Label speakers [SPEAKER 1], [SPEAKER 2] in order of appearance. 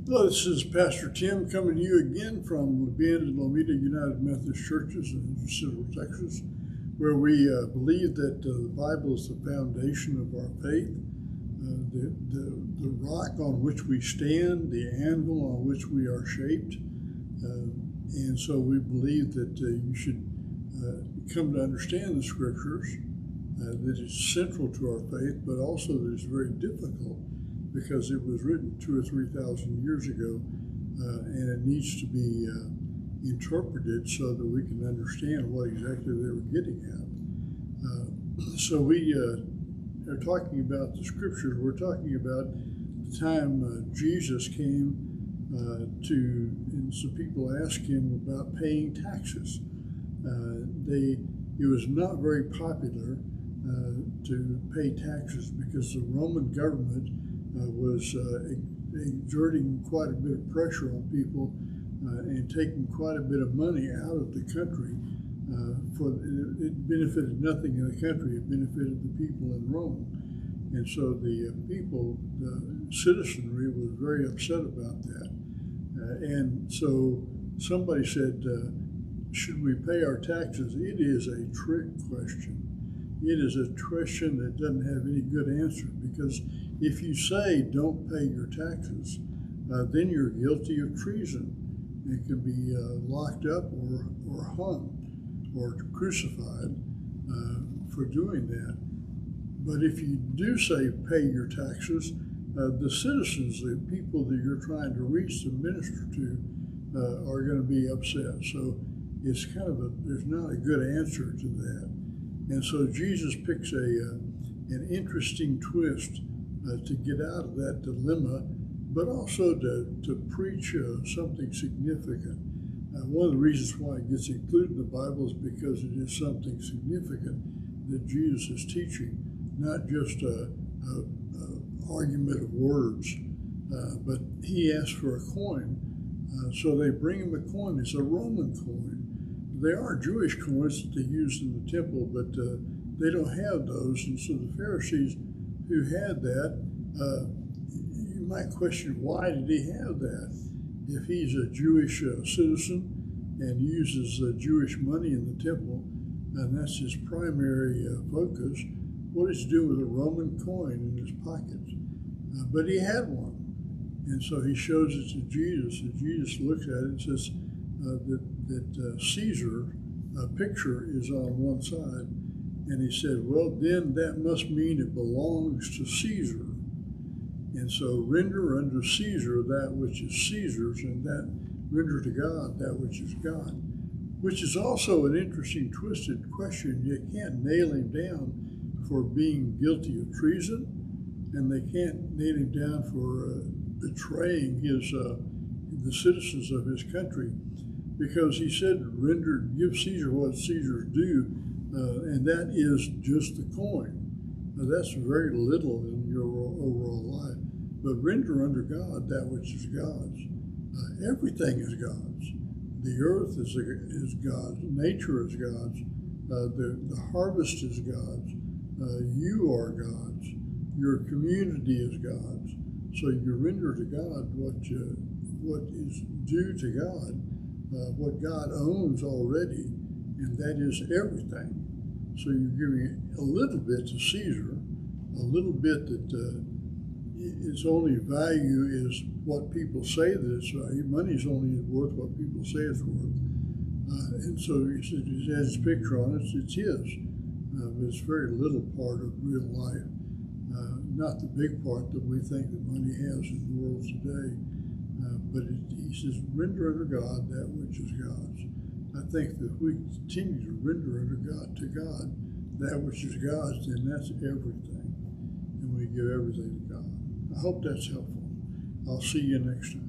[SPEAKER 1] Hello, this is Pastor Tim coming to you again from La Bend and Lomita United Methodist Churches in Central Texas, where we believe that the Bible is the foundation of our faith, the rock on which we stand, the anvil on which we are shaped. And so we believe that you should come to understand the Scriptures, that is central to our faith, but also that it's very difficult because it was written 2,000 or 3,000 years ago, and it needs to be interpreted so that we can understand what exactly they were getting at. So we are talking about the Scriptures. We're talking about the time Jesus came and some people asked him about paying taxes. It was not very popular to pay taxes because the Roman government was exerting quite a bit of pressure on people and taking quite a bit of money out of the country. It benefited nothing in the country, it benefited the people in Rome. And so the citizenry was very upset about that. And so somebody said, should we pay our taxes? It is a trick question. It is a question that doesn't have any good answer, because if you say don't pay your taxes, then you're guilty of treason. You can be locked up or hung or crucified for doing that. But if you do say pay your taxes, the citizens, the people that you're trying to reach to minister to, are going to be upset. So it's there's not a good answer to that. And so Jesus picks an interesting twist to get out of that dilemma, but also to preach something significant. One of the reasons why it gets included in the Bible is because it is something significant that Jesus is teaching, not just an argument of words, but he asked for a coin. So they bring him a coin. It's a Roman coin. There are Jewish coins that they use in the temple, but they don't have those. And so the Pharisees who had that, you might question, why did he have that? If he's a Jewish citizen and uses Jewish money in the temple, and that's his primary focus, what is he doing with a Roman coin in his pocket? But he had one. And so he shows it to Jesus, and Jesus looks at it and says that Caesar picture is on one side. And he said, well, then that must mean it belongs to Caesar. And so render unto Caesar that which is Caesar's, and that render to God that which is God. Which is also an interesting, twisted question. You can't nail him down for being guilty of treason, and they can't nail him down for betraying the citizens of his country, because he said, give Caesar what Caesar's due, and that is just the coin. Now, that's very little in your overall life. But render unto God that which is God's. Everything is God's. The earth is God's. Nature is God's. The harvest is God's. You are God's. Your community is God's. So you render to God what is due to God, what God owns already, and that is everything. So you're giving a little bit to Caesar, a little bit that its only value is what people say that it's value. Money's only worth what people say it's worth. And so he has his picture on it, it's his. But it's very little part of real life. Not the big part that we think that money has in the world today. But he says, render unto God that which is God's. I think that if we continue to render unto God, to God, that which is God's, then that's everything. And we give everything to God. I hope that's helpful. I'll see you next time.